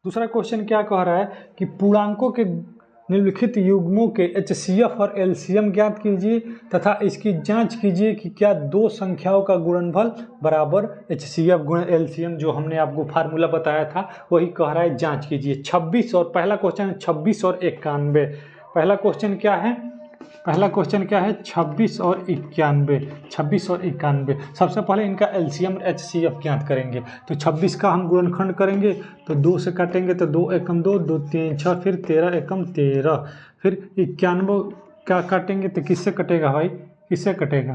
दूसरा क्वेश्चन क्या कह रहा है कि पूर्णांकों के निम्नलिखित युग्मों के HCF और LCM ज्ञात कीजिए तथा इसकी जांच कीजिए कि क्या 2 संख्याओं का गुणनफल बराबर HCF गुणे LCM, जो हमने आपको फार्मूला बताया था वही कह रहा है, जांच कीजिए। 26 और पहला क्वेश्चन है 26 और 91। पहला क्वेश्चन क्या है? 26 और 91। 26 और 91। सबसे पहले इनका LCM और HCF ज्ञात करेंगे। तो 26 का हम गुणनखंड करेंगे तो 2 से काटेंगे तो 2 एकम 2, 2 3 6, फिर 13 एकम 13। फिर 91 का काटेंगे तो किससे कटेगा भाई? किससे कटेगा?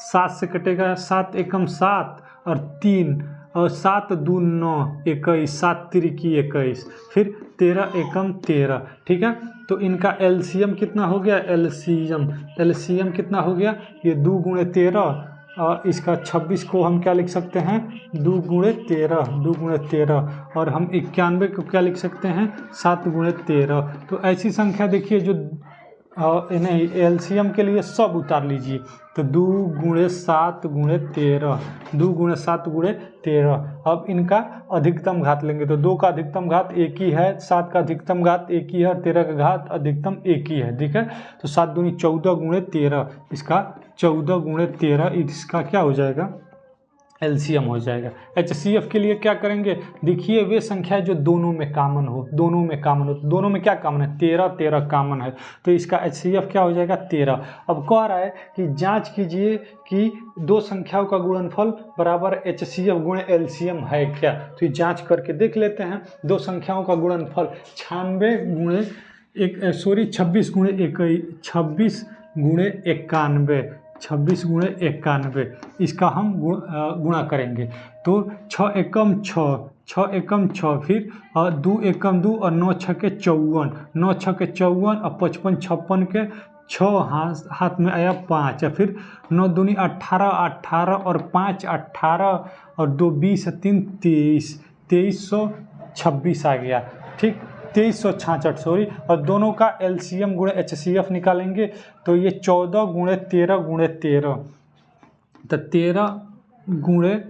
7 से कटेगा, 7 एकम 7 और 3 और 7 2 9 21, 7 तिरिकी 21, फिर 13 एकम 13। ठीक है, तो इनका LCM कितना हो गया? LCM कितना हो गया? ये 2 गुणे 13, और इसका 26 को हम क्या लिख सकते हैं? 2 गुणे 13। और हम 91 को क्या लिख सकते हैं? 7 गुणे 13। तो ऐसी संख्या देखिए जो नहीं, LCM के लिए सब उतार लीजिए। तो 2 गुणे 7 गुणे 13, 2 गुणे 7 गुणे 13। अब इनका अधिकतम घात लेंगे तो 2 का अधिकतम घात 1 ही है, 7 का अधिकतम घात 1 ही है और 13 का घात अधिकतम 1 ही है। ठीक है, तो 7 दूनी 14 गुणे 13, इसका 14 गुणे 13, इसका क्या हो जाएगा? LCM हो जाएगा। HCF के लिए क्या करेंगे? देखिए वे संख्या जो दोनों में कॉमन हो, दोनों में क्या कॉमन है? 13 कॉमन है, तो इसका HCF क्या हो जाएगा? 13। अब कह रहा है कि जांच कीजिए कि 2 संख्याओं का गुणनफल बराबर HCF गुणे LCM है क्या। तो ये जांच करके देख लेते हैं। 2 संख्याओं का गुणनफल 26 गुणे 26 गुणे 91, इसका हम गुणा करेंगे। तो 6 एकम 6, फिर 2 एकम 2 और 9 6 के 54, 9 6 के 54 और 55 56 के 6 हाथ में आया 5, या फिर 9 दूनी 18, 18 और 5 18 और 2 20, 3 23, 2326 आ गया। ठीक, 2366 सॉरी। और दोनों का LCM गुणे HCF निकालेंगे तो ये 14 गुणे 13 गुणे 13, तो 13 गुणे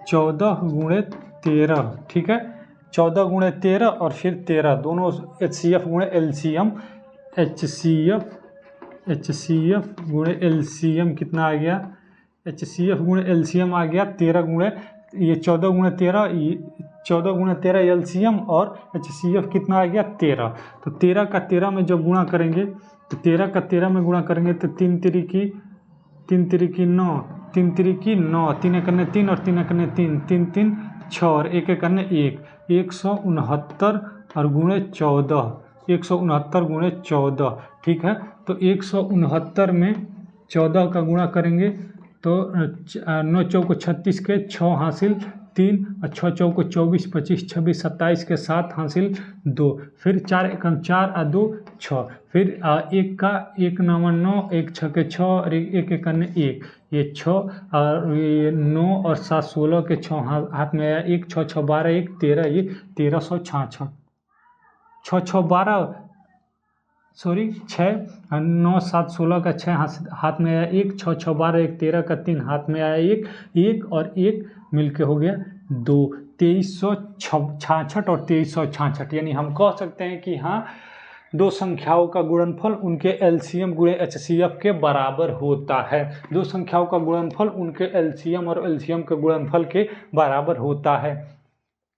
14 गुणे 13, ठीक है। 14 गुणे 13 और फिर 13, दोनों HCF गुणे LCM, HCF गुणे LCM कितना आ गया, HCF गुणे LCM आ गया 13 गुणे, ये 14 गुणे 13, ये 14 गुणे 13 LCM और HCF कितना आ गया 13। तो 13 का 13 में जब गुणा करेंगे तो 13 का 13 में गुणा करेंगे तो 3 तिरिकी 9, 3 तिरिकी 9, 3 एकने 3 और 3 एकने 3, 3 3 6 और 1 एकने 1, 169 और गुणे 14, 169 गुणे 14, ठीक है। तो 169 में 14 का गुणा करेंगे तो 9 चौको 36 के 6 हासिल 3 और 6 चौको 24, 25, 26, 27 के 7 हासिल 2, फिर 4 एकम 4 और 2 6, फिर 1 का 1 9 9, 1 6 के 6 और 1 एक 1, ये 6 और ये 9 और 7 16 के 6 हाथ में आया 1, 6 6 12 1 13, ये 1366, 6 6 12 सॉरी 6 9 7 16 का 6 हाथ में आया 1, 6 6 12 1 13 का 3 हाथ में आया 1 1 और 1 मिलके हो गया 2, 2366 और 2366, यानी हम कह सकते हैं कि हाँ, दो संख्याओं का गुणनफल उनके LCM गुणे HCF के बराबर होता है। दो संख्याओं का गुणनफल उनके LCM और LCM के गुणनफल के बराबर होता है।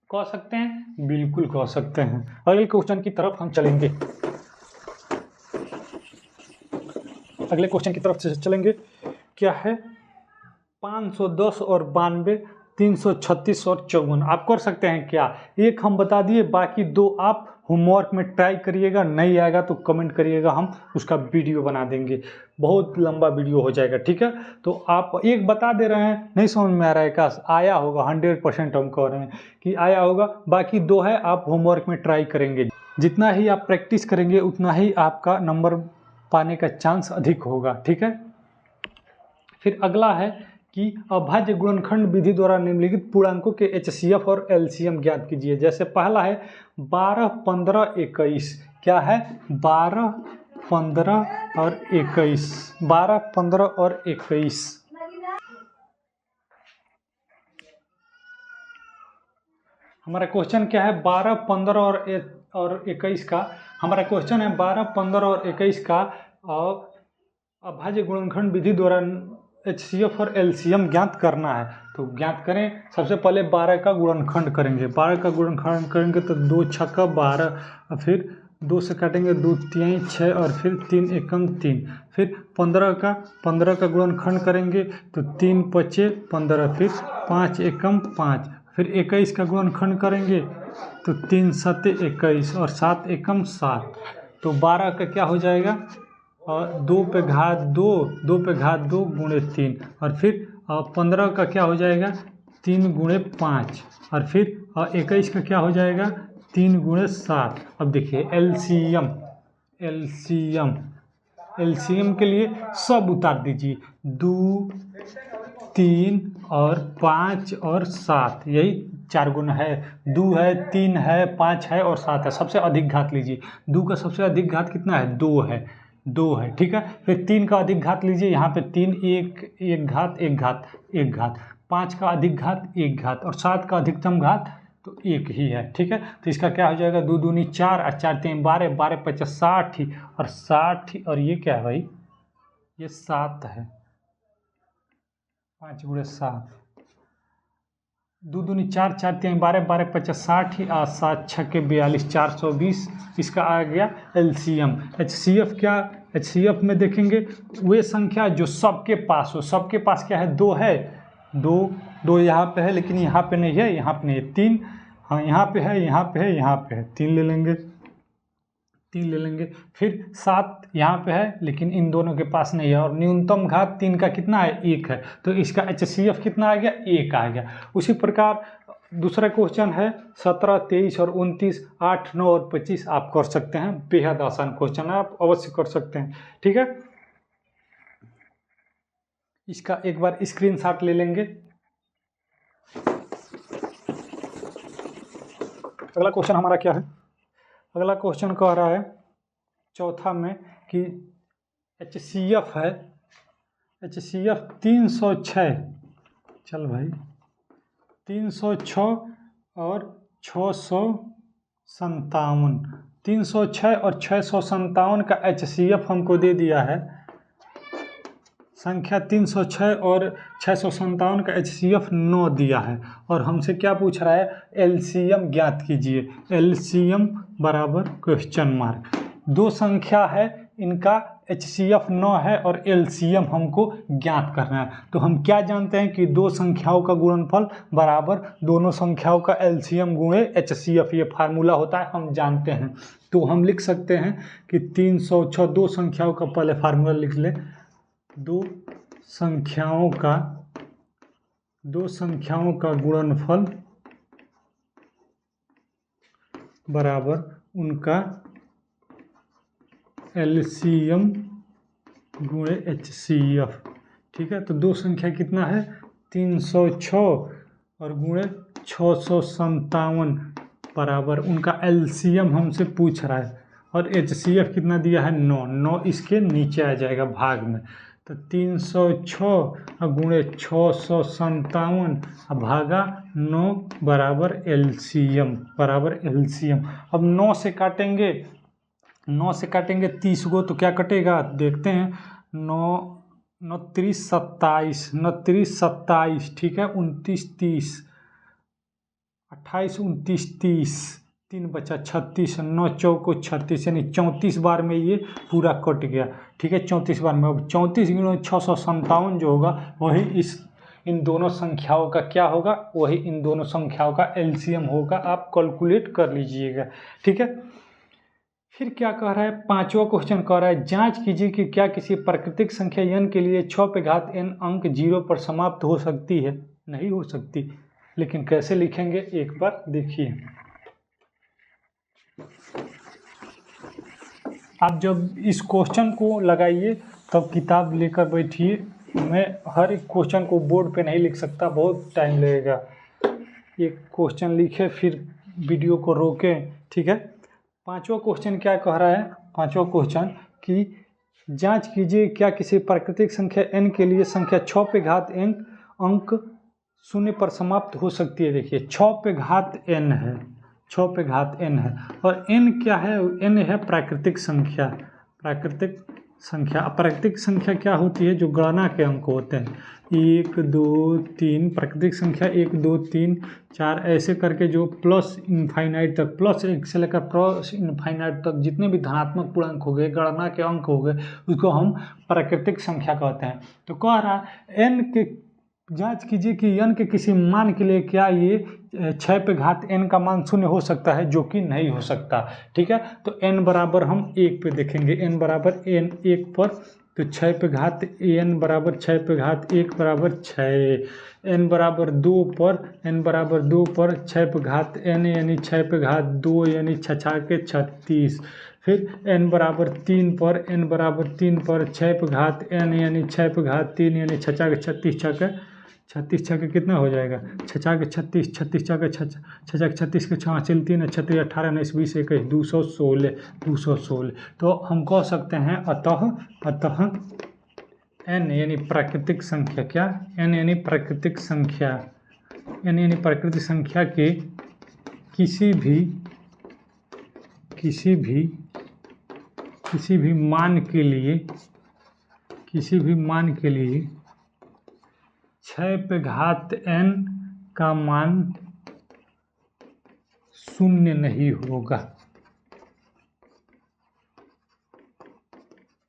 कह सकते हैं, बिल्कुल कह सकते हैं। अगले क्वेश्चन की तरफ हम चलेंगे। अगले क्वेश्चन की तरफ से चलेंगे। क्या है 510 और 92, 336 और 54। आप कर सकते हैं क्या, एक हम बता दिए, बाकी दो आप होमवर्क में ट्राई करिएगा, नहीं आएगा तो कमेंट करिएगा, हम उसका वीडियो बना देंगे, बहुत लंबा वीडियो हो जाएगा, ठीक है। तो आप एक बता दे रहे हैं, नहीं समझ में आ रहा है क्या, आया होगा 100% हम कह रहे हैं कि आया होगा, बाकी दो है आप होमवर्क में ट्राई करेंगे। जितना ही आप प्रैक्टिस करेंगे उतना ही आपका नंबर पाने का चांस अधिक होगा, ठीक है। फिर अगला है कि अभाज्य गुणनखंड विधि द्वारा निम्नलिखित पूर्णांकों के HCF और LCM ज्ञात कीजिए। जैसे पहला है 12 15 21, क्या है 12 15 और 21, 12 15 और 21। हमारा क्वेश्चन क्या है 12 15 और 21 का, हमारा क्वेश्चन है 12 15 और 21 का अभाज्य गुणनखंड विधि द्वारा HCF और LCM ज्ञात करना है। तो ज्ञात करें, सबसे पहले 12 का गुणनखंड करेंगे, 12 का गुणनखंड करेंगे तो 2 छक्का 12, फिर 2 से काटेंगे 2 तिहाई 6 और फिर 3 एकम 3, फिर 15 का गुणनखंड करेंगे तो 3 पचे 15, फिर 5 एकम 5, फिर 21 का गुणनखंड करेंगे तो 3 सते 21 और 7 एकम 7। तो 12 का क्या हो जाएगा, 2 पे घात 2, 2 पे घात 2 गुणे 3, और फिर 15 का क्या हो जाएगा 3 गुणे 5, और फिर 21 का क्या हो जाएगा 3 गुणे 7। अब देखिए LCM के लिए सब उतार दीजिए, 2 3 और 5 और 7, यही 4 गुण है, 2 है 3 है 5 है और 7 है। सबसे अधिक घात लीजिए, 2 का सबसे अधिक घात कितना है 2 है, ठीक है। फिर 3 का अधिक घात लीजिए, यहाँ पे 3 एक घात 5 का अधिक घात 1 घात और 7 का अधिकतम घात तो 1 ही है, ठीक है। तो इसका क्या हो जाएगा 2 दूनी 4 और 4 3 12, 12 5 60 ही और 60 ही, और ये क्या है भाई, ये 7 है, 5 गुणे 7, 2 दूनी 4, 4 3 12, 12 5 60 ही, 7 6 42, 420 इसका आ गया LCM। HCF क्या, HCF में देखेंगे वे संख्या जो सबके पास हो, सबके पास क्या है 2 है, 2 यहाँ पे है लेकिन यहाँ पे नहीं है, यहाँ पे नहीं है, 3 हाँ यहाँ पे है, यहाँ पे है, यहाँ पे है, 3 ले लेंगे, फिर 7 यहाँ पे है लेकिन इन दोनों के पास नहीं है, और न्यूनतम घात 3 का कितना है 1 है, तो इसका HCF कितना आ गया 1 आ गया। उसी प्रकार दूसरा क्वेश्चन है 17 23 और 29, 8 9 और 25 आप कर सकते हैं, बेहद आसान क्वेश्चन है, आप अवश्य कर सकते हैं, ठीक है। इसका एक बार स्क्रीनशॉट ले लेंगे। अगला क्वेश्चन हमारा क्या है? अगला क्वेश्चन कह रहा है चौथा में कि HCF है, HCF 306, चल भाई 306 और 657, 306 और 657 का HCF हमको दे दिया है। संख्या 306 और 657 का HCF 9 दिया है और हमसे क्या पूछ रहा है? LCM ज्ञात कीजिए। LCM बराबर क्वेश्चन मार्क। दो संख्या है, इनका HCF 9 है और LCM हमको ज्ञात करना है। तो हम क्या जानते हैं कि दो संख्याओं का गुणनफल बराबर दोनों संख्याओं का LCM गुणे HCF, ये फार्मूला होता है, हम जानते हैं। तो हम लिख सकते हैं कि 306, दो संख्याओं का पहले फार्मूला लिख ले, दो संख्याओं का गुणनफल बराबर उनका LCM गुणे HCF। ठीक है, तो दो संख्या कितना है? 306 और गुणे 657 बराबर उनका LCM हमसे पूछ रहा है और HCF कितना दिया है? 9। 9 इसके नीचे आ जाएगा भाग में, तो 306 गुणे 657 भागा 9 बराबर LCM, बराबर LCM। अब 9 से काटेंगे, 9 से काटेंगे 30 को, तो क्या कटेगा देखते हैं। 9 9 30 27, 9 30 27, ठीक है, 29 30, 28 29 30, 3 बचा 36, 9 चौको 36, यानी 34 बार में ये पूरा कट गया। ठीक है, 34 बार में। अब 34 गुणे 657 जो होगा वही इन दोनों संख्याओं का क्या होगा? वही इन दोनों संख्याओं का LCM होगा। आप कैलकुलेट कर लीजिएगा। ठीक है, फिर क्या कह रहा है? पांचवा क्वेश्चन कह रहा है जांच कीजिए कि क्या किसी प्राकृतिक संख्या n के लिए 6 पे घात n अंक 0 पर समाप्त हो सकती है? नहीं हो सकती। लेकिन कैसे लिखेंगे एक बार देखिए। आप जब इस क्वेश्चन को लगाइए तब किताब लेकर बैठिए। मैं हर एक क्वेश्चन को बोर्ड पे नहीं लिख सकता, बहुत टाइम लगेगा। एक क्वेश्चन लिखे फिर वीडियो को रोकें। ठीक है, पांचवा क्वेश्चन क्या कह रहा है? पांचवा क्वेश्चन कि जांच कीजिए क्या किसी प्राकृतिक संख्या n के लिए संख्या 6 पे घात n अंक 0 पर समाप्त हो सकती है। देखिए 6 पे घात n है, 6 पे घात n है और n क्या है? n है प्राकृतिक संख्या। प्राकृतिक संख्या, अप्राकृतिक संख्या क्या होती है? जो गणना के अंक होते हैं। 1 2 3 प्राकृतिक संख्या 1 2 3 4 ऐसे करके जो प्लस इनफाइनाइट तक, प्लस 1 से लेकर प्लस इनफाइनाइट तक जितने भी धनात्मक पूर्णांक हो गए, गणना के अंक हो गए, उसको हम प्राकृतिक संख्या कहते हैं। तो कह रहा है n के जांच कीजिए कि n के किसी मान के लिए क्या ये 6 पे घात n का मान 0 हो सकता है, जो कि नहीं हो सकता। ठीक है, तो n बराबर हम 1 पे देखेंगे, n बराबर n 1 पर, तो 6 पे घात n बराबर 6 पे घात 1 बराबर 6, n बराबर 2 पर, n बराबर 2 पर 6 पे घात n यानी 6 पे घात 2 यानी 6 के 36, फिर n बराबर 3 पर, n बराबर 3 पर 6 पे घात n यानी 6 पे घात 3 यानी 6 के 36, 36 छः कितना हो जाएगा? 6 के 36, 36 के 36 के 6 चल 3 36 18 19 20 21 216, 216। तो हम कह सकते हैं अतः n यानी प्राकृतिक संख्या, क्या n यानी प्राकृतिक संख्या, n यानी प्राकृतिक संख्या के किसी भी मान के लिए 6 पे घात n का मान 0 नहीं होगा।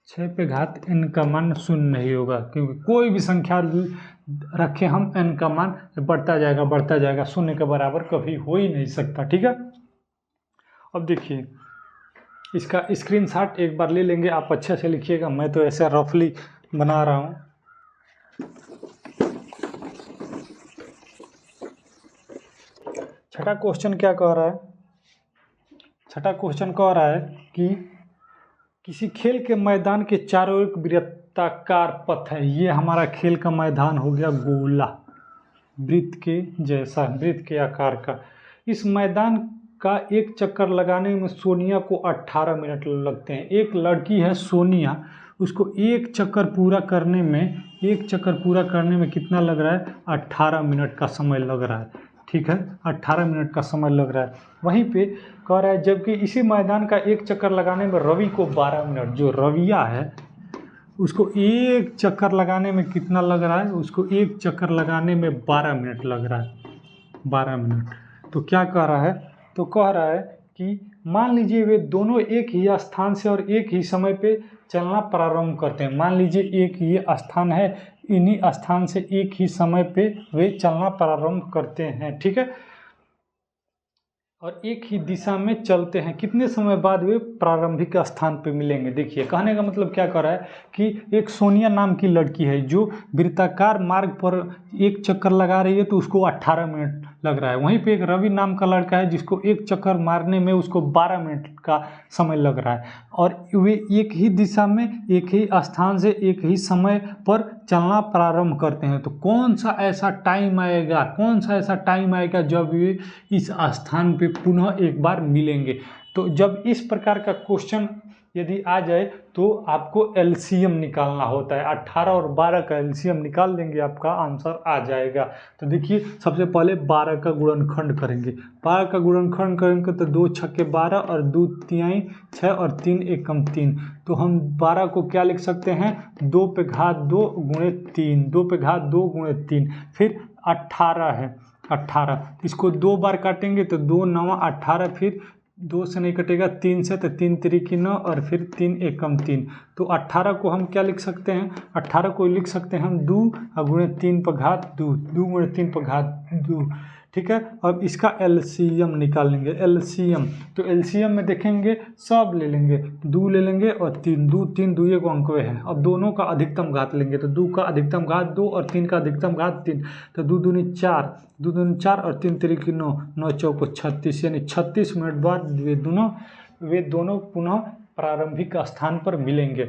6 पे घात n का मान 0 नहीं होगा, क्योंकि कोई भी संख्या रखें हम, n का मान बढ़ता जाएगा, 0 के बराबर कभी हो ही नहीं सकता। ठीक है, अब देखिए इसका स्क्रीनशॉट एक बार ले लेंगे। आप अच्छे से लिखिएगा, मैं तो ऐसे रफली बना रहा हूँ। छठा क्वेश्चन क्या कह रहा है? छठा क्वेश्चन कह रहा है कि किसी खेल के मैदान के चारों ओर वृत्ताकार पथ है, ये हमारा खेल का मैदान हो गया गोला, वृत्त के जैसा, वृत्त के आकार का। इस मैदान का एक चक्कर लगाने में सोनिया को 18 मिनट लगते हैं। एक लड़की है सोनिया, उसको एक चक्कर पूरा करने में कितना लग रहा है? 18 मिनट का समय लग रहा है। ठीक है, 18 मिनट का समय लग रहा है। वहीं पे कह रहा है जबकि इसी मैदान का एक चक्कर लगाने में रवि को 12 मिनट, जो रविया है उसको एक चक्कर लगाने में कितना लग रहा है? उसको एक चक्कर लगाने में 12 मिनट लग रहा है, 12 मिनट। तो क्या कह रहा है? तो कह रहा है कि मान लीजिए वे दोनों एक ही स्थान से और एक ही समय पे चलना प्रारंभ करते हैं। मान लीजिए एक ये स्थान है, इन्हीं स्थान से एक ही समय पे वे चलना प्रारंभ करते हैं। ठीक है, और एक ही दिशा में चलते हैं। कितने समय बाद वे प्रारंभिक स्थान पे मिलेंगे? देखिए, कहने का मतलब क्या कर रहा है कि एक सोनिया नाम की लड़की है जो वृत्ताकार मार्ग पर एक चक्कर लगा रही है, तो उसको 18 मिनट लग रहा है। वहीं पे एक रवि नाम का लड़का है जिसको एक चक्कर मारने में उसको 12 मिनट का समय लग रहा है, और वे एक ही दिशा में एक ही स्थान से एक ही समय पर चलना प्रारंभ करते हैं। तो कौन सा ऐसा टाइम आएगा जब वे इस स्थान पे पुनः एक बार मिलेंगे? तो जब इस प्रकार का क्वेश्चन यदि आ जाए तो आपको एलसीएम निकालना होता है। 18 और 12 का एलसीएम निकाल देंगे, आपका आंसर आ जाएगा। तो देखिए, सबसे पहले 12 का गुणनखंड करेंगे। 12 का गुणनखंड करेंगे तो 2 छक्के 12 और 2 तिहाई 6 और 3 एकम 3। तो हम 12 को क्या लिख सकते हैं? 2 पे घात 2 गुणे 3, 2 पे घात 2 गुणे 3। फिर 18 है, 18 इसको 2 बार काटेंगे तो 2 9 18, फिर 2 से नहीं कटेगा, 3 से, तो 3 तिरिकी 9 और फिर 3 एकम 3। तो 18 को हम क्या लिख सकते हैं? 18 को लिख सकते हैं हम 2 गुणे 3 पर घात 2, 2 गुणे 3 पर घात 2। ठीक है, अब इसका एलसीएम निकालेंगे। एलसीएम, तो एलसीएम में देखेंगे सब ले लेंगे, 2 ले लेंगे और 3, 2 3 2 को अंकवे है। अब दोनों का अधिकतम घात लेंगे, तो 2 का अधिकतम घात 2 और 3 का अधिकतम घात 3। तो 2 दूनी 4, 2 दूनी 4 और 3 तिरिकी 9, 9 चौको 36, यानी 36 मिनट बाद वे दोनों पुनः प्रारंभिक स्थान पर मिलेंगे।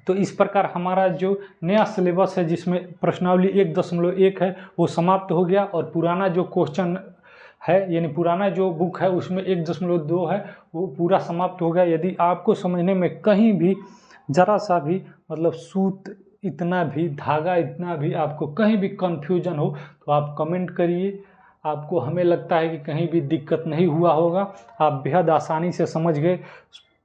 तो इस प्रकार हमारा जो नया सिलेबस है जिसमें प्रश्नावली 1.1 है वो समाप्त हो गया, और पुराना जो क्वेश्चन है यानी पुराना जो बुक है उसमें 1.2 है वो पूरा समाप्त हो गया। यदि आपको समझने में कहीं भी ज़रा सा भी मतलब सूत इतना भी, धागा इतना भी आपको कहीं भी कन्फ्यूजन हो तो आप कमेंट करिए। आपको हमें लगता है कि कहीं भी दिक्कत नहीं हुआ होगा, आप बेहद आसानी से समझ गए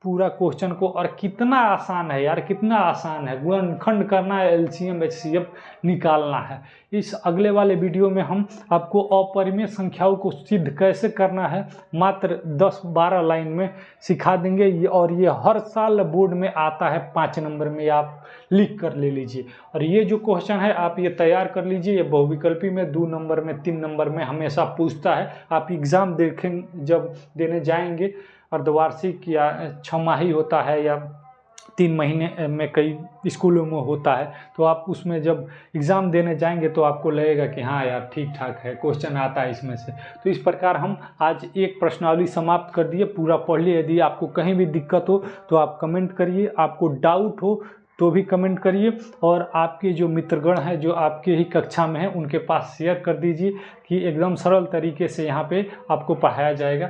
पूरा क्वेश्चन को। और कितना आसान है यार, कितना आसान है, गुणनखंड करना है, एलसीएम एचसीएफ निकालना है। इस अगले वाले वीडियो में हम आपको अपरिमेय संख्याओं को सिद्ध कैसे करना है मात्र 10-12 लाइन में सिखा देंगे। और ये हर साल बोर्ड में आता है 5 नंबर में, आप लिख कर ले लीजिए। और ये जो क्वेश्चन है आप ये तैयार कर लीजिए, ये बहुविकल्पी में 2 नंबर में 3 नंबर में हमेशा पूछता है। आप एग्ज़ाम देखें जब देने जाएंगे, अर्धवार्षिक या 6 होता है या 3 महीने में कई स्कूलों में होता है, तो आप उसमें जब एग्ज़ाम देने जाएंगे तो आपको लगेगा कि हाँ यार ठीक ठाक है, क्वेश्चन आता है इसमें से। तो इस प्रकार हम आज एक प्रश्नावली समाप्त कर दिए, पूरा पढ़ लिए। यदि आपको कहीं भी दिक्कत हो तो आप कमेंट करिए, आपको डाउट हो तो भी कमेंट करिए, और आपके जो मित्रगण हैं जो आपके ही कक्षा में हैं उनके पास शेयर कर दीजिए कि एकदम सरल तरीके से यहाँ पे आपको पढ़ाया जाएगा।